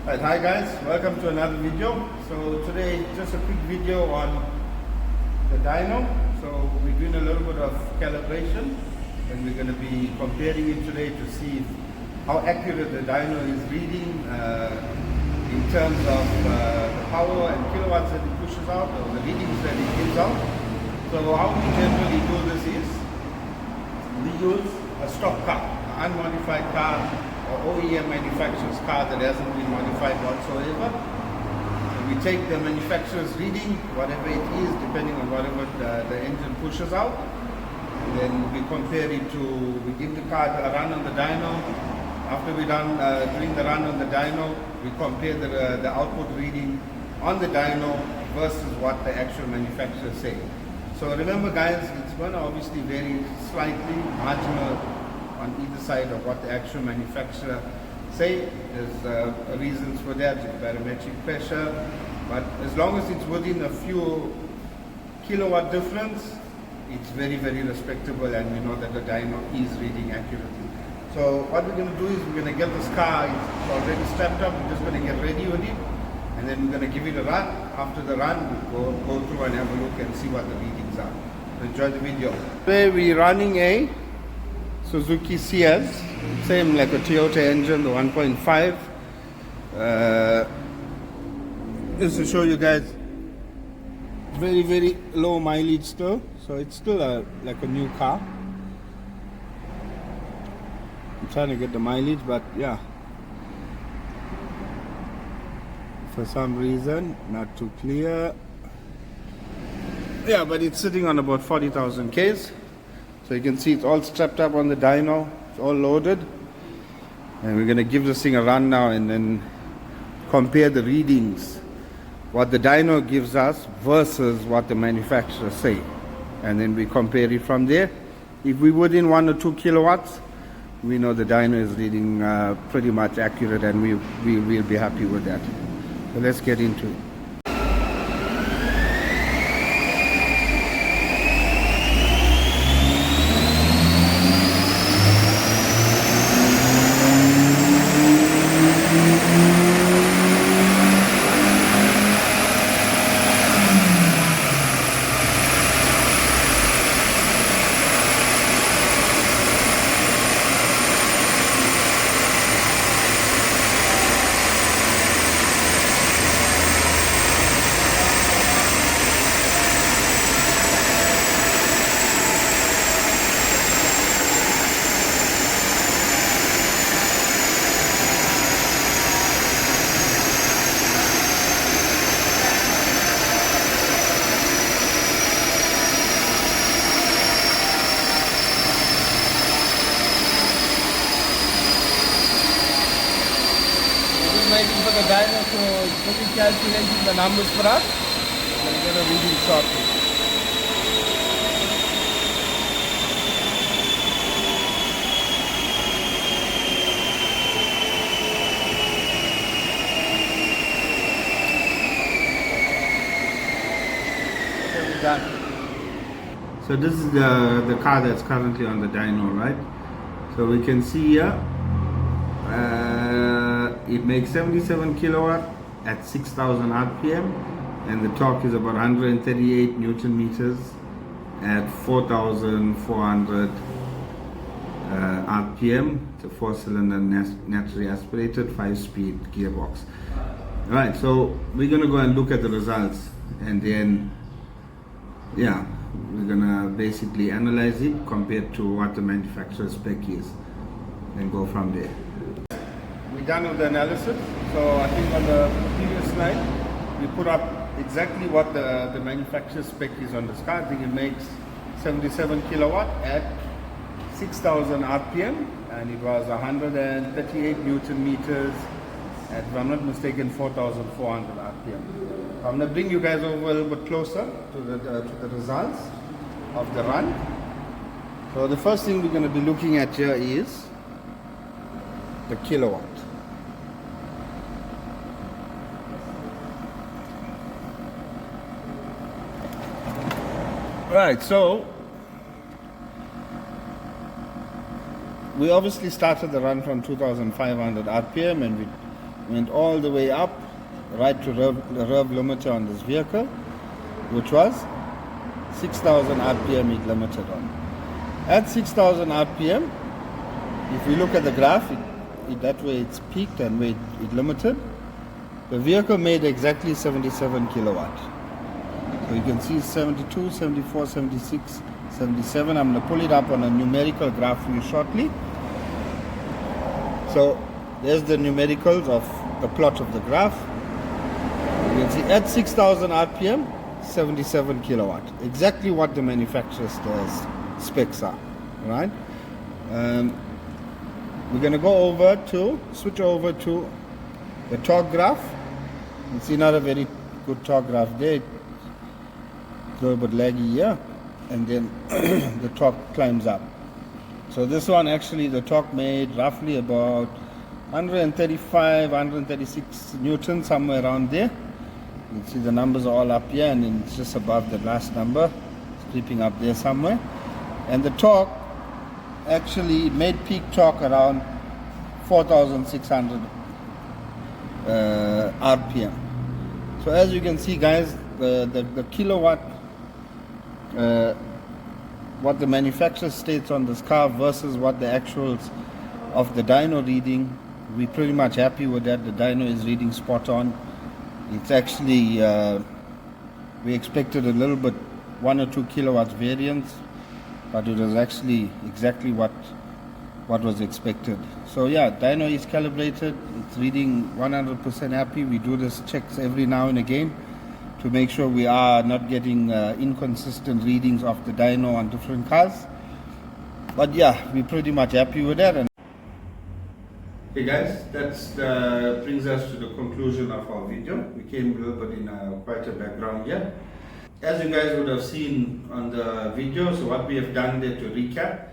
Right, hi guys, welcome to another video. So today just a quick video on the dyno. So we're doing a little bit of calibration and we're going to be comparing it today to see how accurate the dyno is reading in terms of the power and kilowatts that it pushes out, or the readings that it gives out. So how we generally do this is we use a stock car, an unmodified car, or OEM manufacturer's car that hasn't been modified whatsoever. So we take the manufacturer's reading, whatever it is, depending on whatever the engine pushes out, and then we compare it to, we give the car a run on the dyno. After we're done doing the run on the dyno, we compare the output reading on the dyno versus what the actual manufacturer say. So remember guys, it's going to obviously vary slightly, marginal, on either side of what the actual manufacturer say. There's reasons for that, barometric pressure, but as long as it's within a few kilowatt difference, it's very, very respectable, and we know that the dyno is reading accurately. So what we're going to do is we're going to get this car, it's already strapped up, we're just going to get ready with it, and then we're going to give it a run. After the run, we'll go through and have a look and see what the readings are. So enjoy the video. Today we're running a Suzuki Ciaz, same like a Toyota engine, the 1.5. Just to show you guys, very, very low mileage still, so it's still like a new car. I'm trying to get the mileage, but yeah, for some reason not too clear. Yeah, but it's sitting on about 40,000 Ks. So you can see it's all strapped up on the dyno, it's all loaded. And we're going to give this thing a run now and then compare the readings, what the dyno gives us versus what the manufacturer say. And then we compare it from there. If we're within 1 or 2 kilowatts, we know the dyno is reading pretty much accurate, and we will be happy with that. So let's get into it. Waiting for the dyno to finish calculating the numbers for us. We're going to read it shortly. Okay, we're done. So this is the car that's currently on the dyno, right? So we can see here it makes 77 kilowatt at 6,000 RPM, and the torque is about 138 Newton meters at 4,400 RPM. It's a 4-cylinder naturally aspirated 5-speed gearbox. Alright, so we're gonna go and look at the results, and then yeah, we're gonna basically analyze it compared to what the manufacturer spec is and go from there. We're done with the analysis. So I think on the previous slide we put up exactly what the manufacturer spec is on this car. I think it makes 77 kilowatt at 6,000 RPM, and it was 138 Newton meters at, if I'm not mistaken, 4,400 RPM. I'm going to bring you guys over a little bit closer to the results of the run. So the first thing we're going to be looking at here is the kilowatt. Right, so we obviously started the run from 2,500 RPM, and we went all the way up, right to the rev limiter on this vehicle, which was 6,000 RPM it limited on. At 6,000 RPM, if we look at the graph, that way it's peaked and where it limited, the vehicle made exactly 77 kilowatt. So you can see 72, 74, 76, 77. I'm going to pull it up on a numerical graph for you shortly. So there's the numericals of the plot of the graph. You can see at 6,000 RPM, 77 kilowatt. Exactly what the manufacturer's specs are, right? We're going to switch over to the torque graph. You see not a very good torque graph there. It's a little bit laggy here, and then the torque climbs up. So this one actually, the torque made roughly about 135, 136 newtons, somewhere around there. You can see the numbers are all up here, and then it's just above the last number. It's creeping up there somewhere. And the torque actually made peak torque around 4,600 RPM. So as you can see, guys, the kilowatt, what the manufacturer states on this car versus what the actuals of the dyno reading, we're pretty much happy with that. The dyno is reading spot on. It's actually, we expected a little bit 1 or 2 kilowatts variance, but it was actually exactly what was expected. So yeah, dyno is calibrated. It's reading 100% happy. We do this checks every now and again to make sure we are not getting inconsistent readings of the dyno on different cars. But yeah, we're pretty much happy with that. And hey guys, that brings us to the conclusion of our video. We came a little bit in quite a background here. As you guys would have seen on the video, so what we have done there to recap,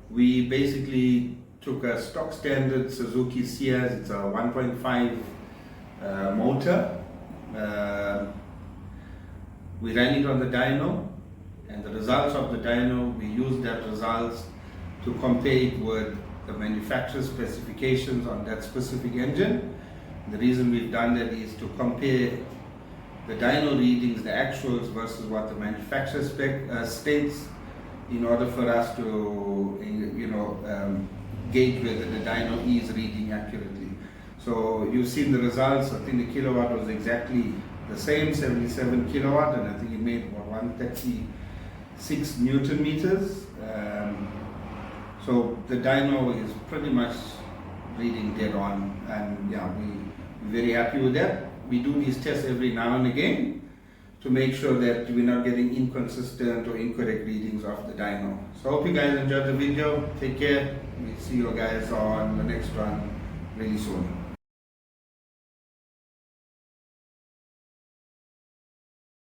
we basically took a stock standard Suzuki Ciaz. It's a 1.5 motor. We ran it on the dyno, and the results of the dyno, we used that results to compare it with the manufacturer's specifications on that specific engine. The reason we've done that is to compare the dyno readings, the actuals, versus what the manufacturer states, in order for us to, gauge whether the dyno is reading accurately. So you've seen the results. I think the kilowatt was exactly the same, 77 kilowatt, and I think it made 136 Newton meters. So the dyno is pretty much reading dead on, and yeah, we're very happy with that. We do these tests every now and again to make sure that we're not getting inconsistent or incorrect readings of the dyno. So I hope you guys enjoyed the video. Take care. We'll see you guys on the next one really soon.